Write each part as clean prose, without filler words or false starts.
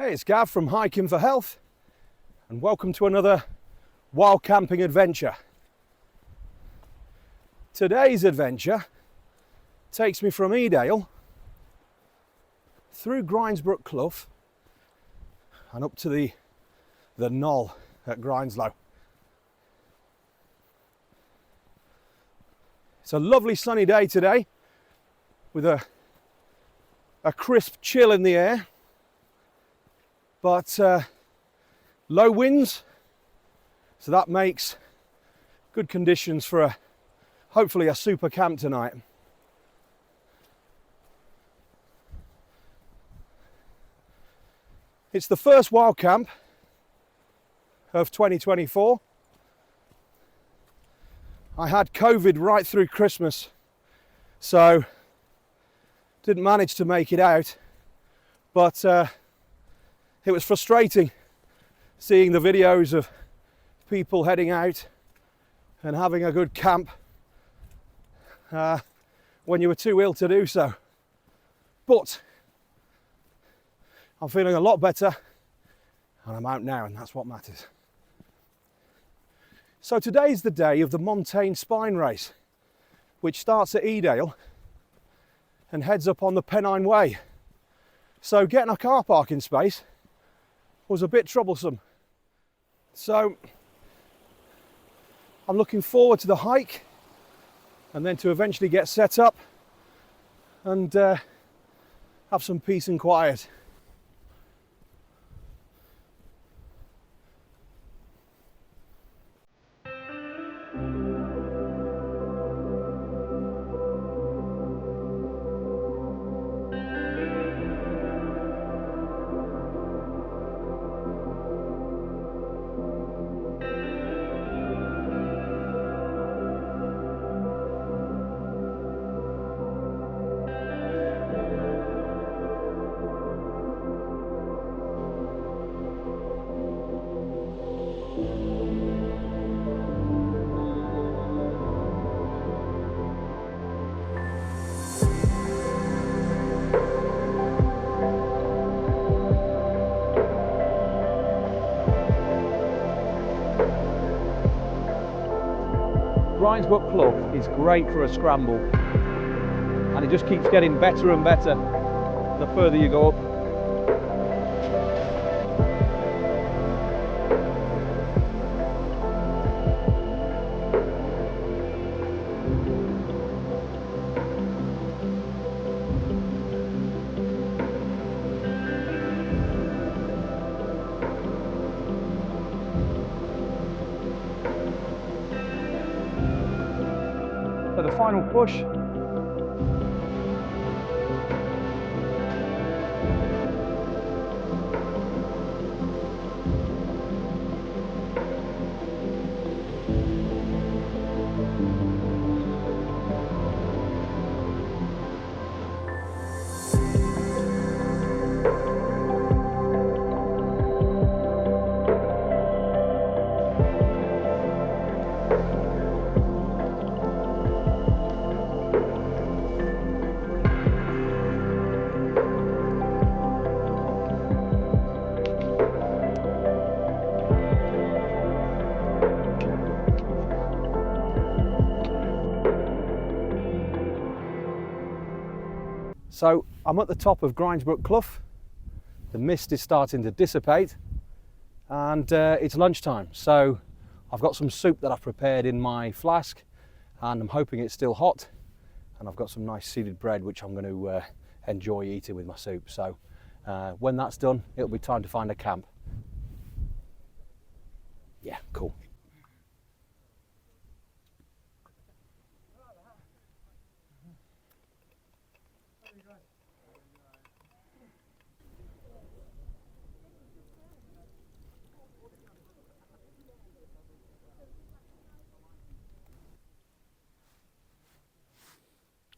Hey, it's Gav from Hiking for Health, and welcome to another wild camping adventure. Today's adventure takes me from Edale through Grindsbrook Clough and up to the knoll at Grindslow. It's a lovely sunny day today with a crisp chill in the air, but low winds, so that makes good conditions for hopefully a super camp tonight. It's the first wild camp of 2024. I had COVID right through Christmas, so didn't manage to make it out, but it was frustrating seeing the videos of people heading out and having a good camp when you were too ill to do so. But I'm feeling a lot better and I'm out now, and that's what matters. So today's the day of the Montane Spine Race, which starts at Edale and heads up on the Pennine Way. So getting a car parking space was a bit troublesome. So I'm looking forward to the hike and then to eventually get set up and have some peace and quiet. Grindsbrook Clough is great for a scramble, and it just keeps getting better and better the further you go up. For the final push. So I'm at the top of Grindsbrook Clough. The mist is starting to dissipate and it's lunchtime. So I've got some soup that I've prepared in my flask and I'm hoping it's still hot. And I've got some nice seeded bread which I'm going to enjoy eating with my soup. So when that's done, it'll be time to find a camp. Yeah, cool.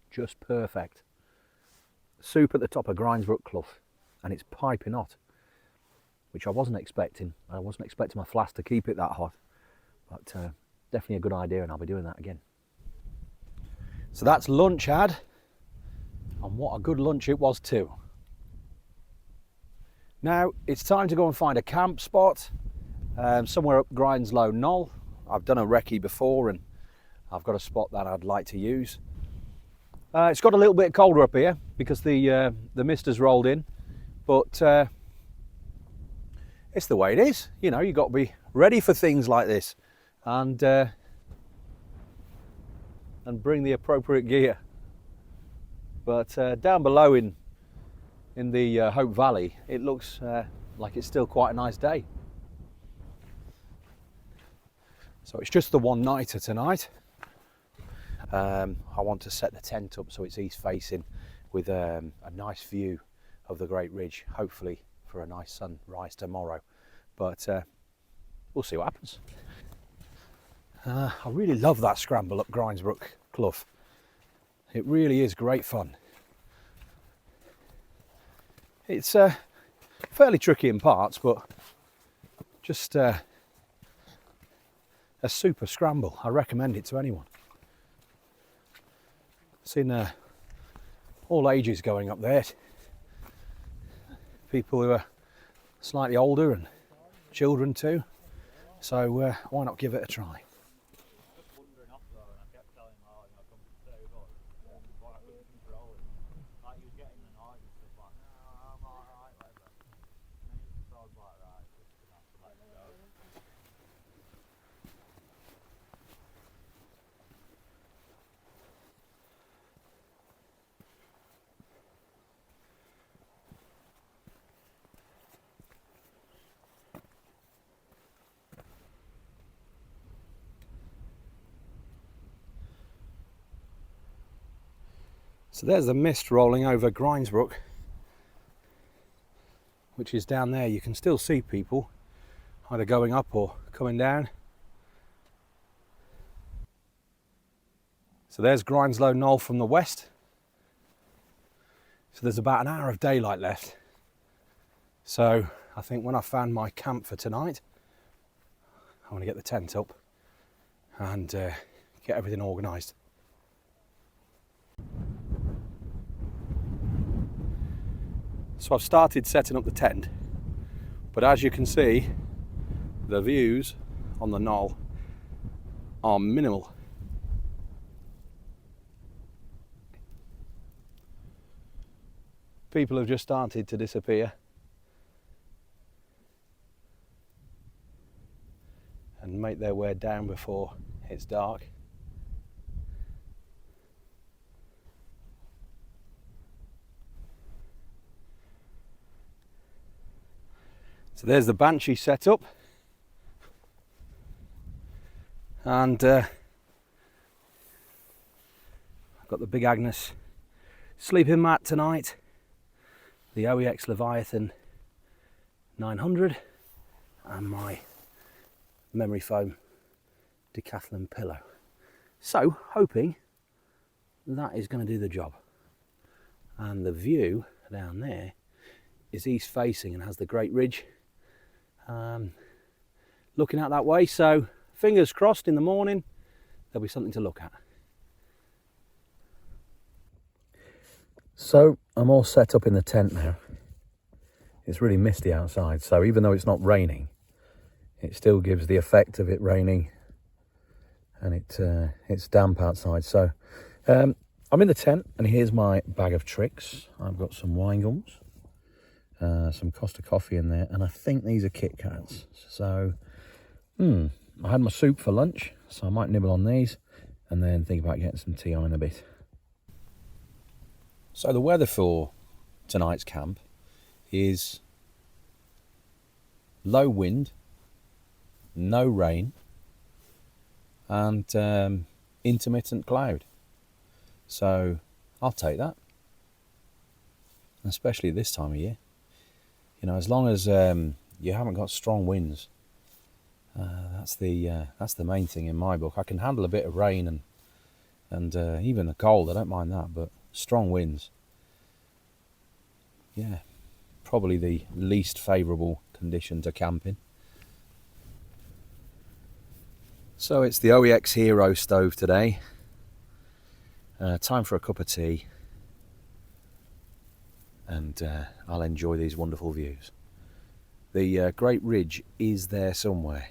Just perfect. Soup at the top of Grindsbrook Clough, and it's piping hot, which I wasn't expecting. I wasn't expecting my flask to keep it that hot, but definitely a good idea, and I'll be doing that again. So that's lunch had, and what a good lunch it was too. Now it's time to go and find a camp spot somewhere up Grindslow Knoll. I've done a recce before and I've got a spot that I'd like to use. It's got a little bit colder up here because the mist has rolled in, but it's the way it is. You know, you've got to be ready for things like this and bring the appropriate gear. But down below in the Hope Valley, it looks like it's still quite a nice day. So it's just the one-nighter tonight. I want to set the tent up so it's east facing with a nice view of the Great Ridge, hopefully for a nice sunrise tomorrow. But we'll see what happens. I really love that scramble up Grindsbrook Clough. It really is great fun. It's fairly tricky in parts, but just a super scramble. I recommend it to anyone. Seen all ages going up there. People who are slightly older and children too. So why not give it a try? So there's the mist rolling over Grindsbrook, which is down there. You can still see people either going up or coming down. So there's Grindslow Knoll from the west. So there's about an hour of daylight left. So I think when I found my camp for tonight, I want to get the tent up and get everything organised. So I've started setting up the tent, but as you can see, the views on the knoll are minimal. People have just started to disappear and make their way down before it's dark. So there's the Banshee setup, and I've got the Big Agnes sleeping mat tonight, the OEX Leviathan 900, and my memory foam decathlon pillow. So hoping that is going to do the job. And the view down there is east facing and has the Great Ridge looking out that way, so fingers crossed in the morning there'll be something to look at. So I'm all set up in the tent now. It's really misty outside, so even though it's not raining, it still gives the effect of it raining, and it's damp outside. So I'm in the tent, and here's my bag of tricks. I've got some wine gums, some Costa coffee in there, and I think these are Kit Kats. So I had my soup for lunch, so I might nibble on these and then think about getting some tea on in a bit. So the weather for tonight's camp is low wind, no rain, and intermittent cloud. So I'll take that, especially this time of year. You know, as long as you haven't got strong winds, that's the main thing in my book. I can handle a bit of rain and even the cold. I don't mind that, but strong winds, yeah, probably the least favourable condition to camping. So it's the OEX Hero stove today. Time for a cup of tea, and I'll enjoy these wonderful views. the Great Ridge is there somewhere.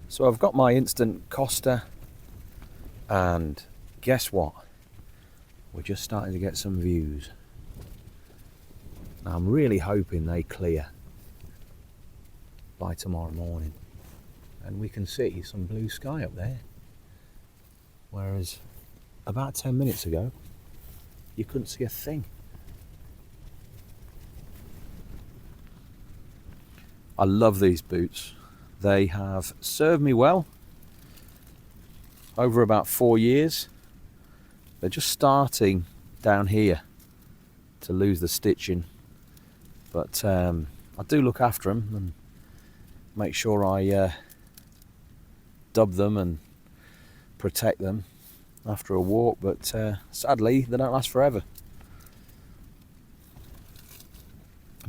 So I've got my instant Costa, and guess what? We're just starting to get some views. Now I'm really hoping they clear by tomorrow morning and we can see some blue sky up there. Whereas about 10 minutes ago, you couldn't see a thing. I love these boots. They have served me well over about 4 years. They're just starting down here to lose the stitching, but I do look after them and make sure I dub them and protect them after a walk, but sadly they don't last forever.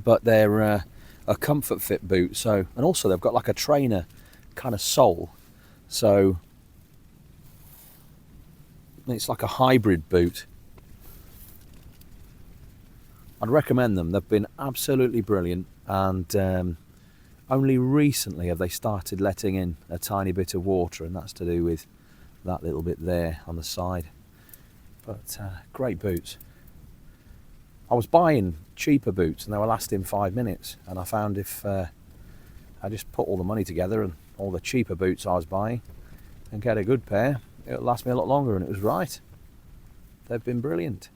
But they're a comfort fit boot, so, and also they've got like a trainer kind of sole, so it's like a hybrid boot. I'd recommend them. They've been absolutely brilliant, and only recently have they started letting in a tiny bit of water, and that's to do with that little bit there on the side. But great boots. I was buying cheaper boots and they were lasting 5 minutes, and I found if I just put all the money together and all the cheaper boots I was buying and get a good pair, it'll last me a lot longer, and it was right. They've been brilliant.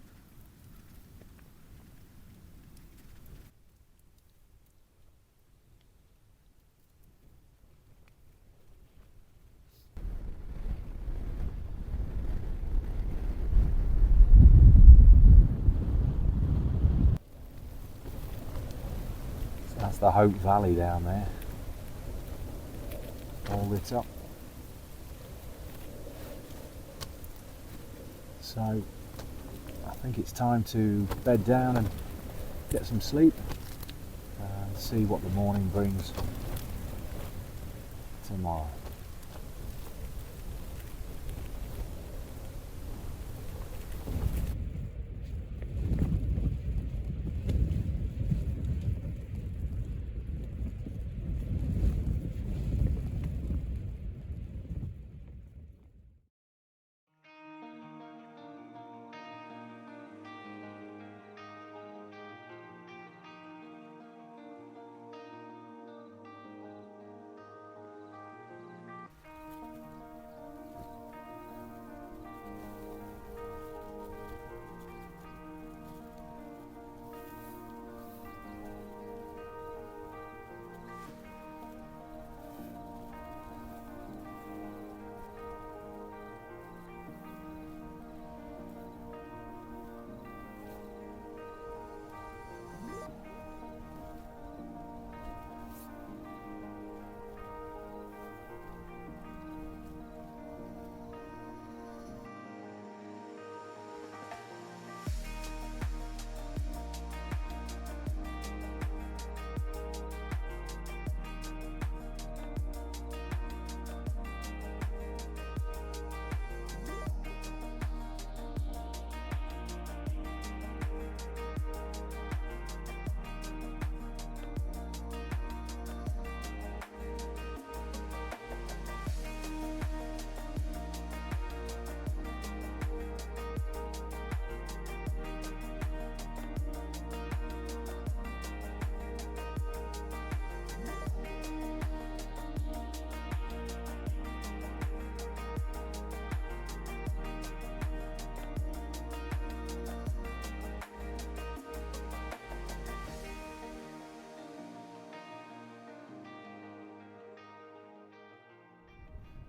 That's the Hope Valley down there, all lit up. So I think it's time to bed down and get some sleep and see what the morning brings tomorrow.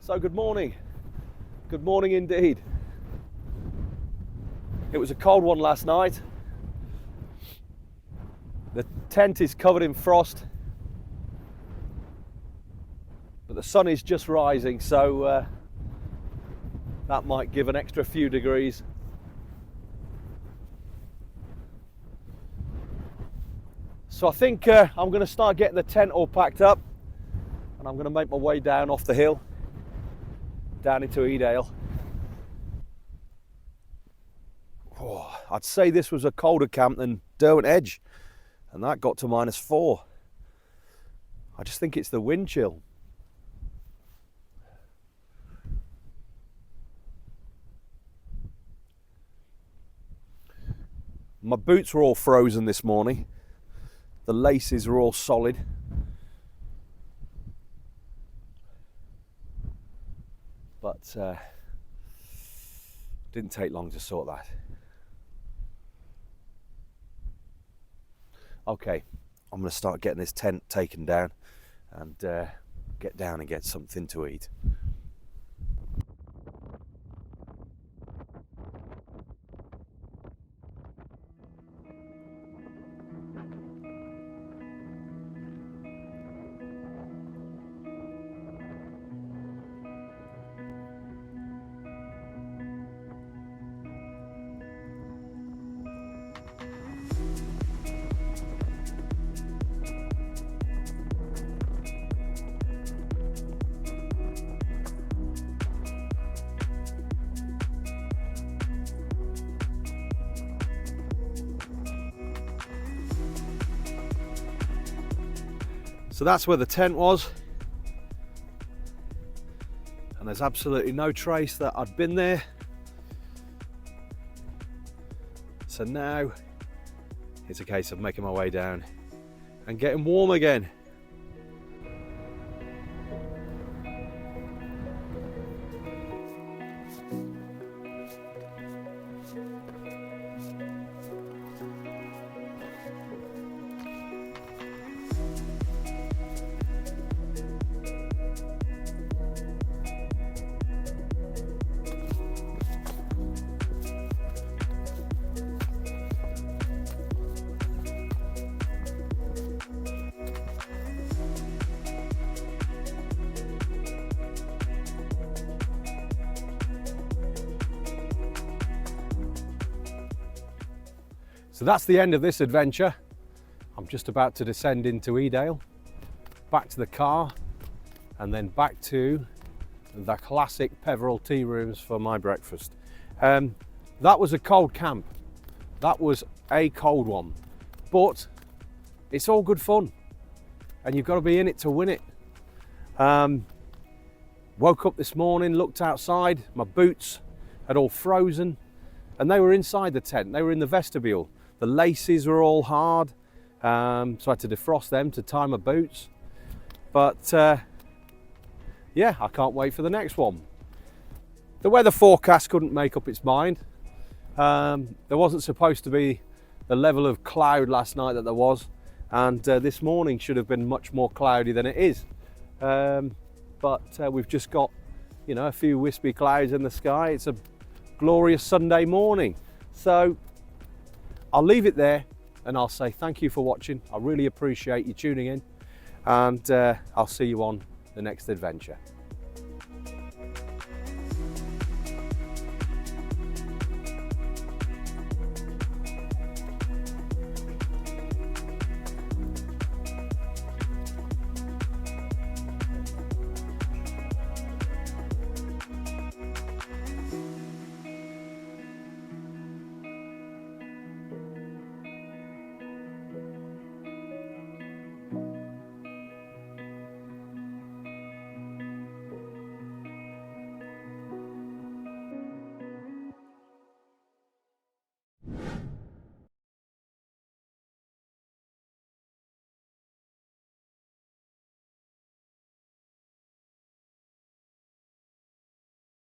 So good morning. Good morning indeed. It was a cold one last night. The tent is covered in frost, but the sun is just rising, so that might give an extra few degrees. So I think I'm going to start getting the tent all packed up, and I'm going to make my way down off the hill, down into Edale. Oh, I'd say this was a colder camp than Derwent Edge, and that got to -4. I just think it's the wind chill. My boots were all frozen this morning. The laces are all solid. But didn't take long to sort that. Okay, I'm going to start getting this tent taken down and get down and get something to eat. So that's where the tent was, and there's absolutely no trace that I'd been there. So now it's a case of making my way down and getting warm again. So that's the end of this adventure. I'm just about to descend into Edale, back to the car, and then back to the classic Peveril tea rooms for my breakfast. That was a cold camp. That was a cold one, but it's all good fun, and you've got to be in it to win it. Woke up this morning, looked outside, my boots had all frozen, and they were inside the tent. They were in the vestibule. The laces were all hard, so I had to defrost them to tie my boots. But yeah, I can't wait for the next one. The weather forecast couldn't make up its mind. There wasn't supposed to be the level of cloud last night that there was, and this morning should have been much more cloudy than it is. But we've just got, you know, a few wispy clouds in the sky. It's a glorious Sunday morning. So I'll leave it there, and I'll say thank you for watching. I really appreciate you tuning in, and I'll see you on the next adventure.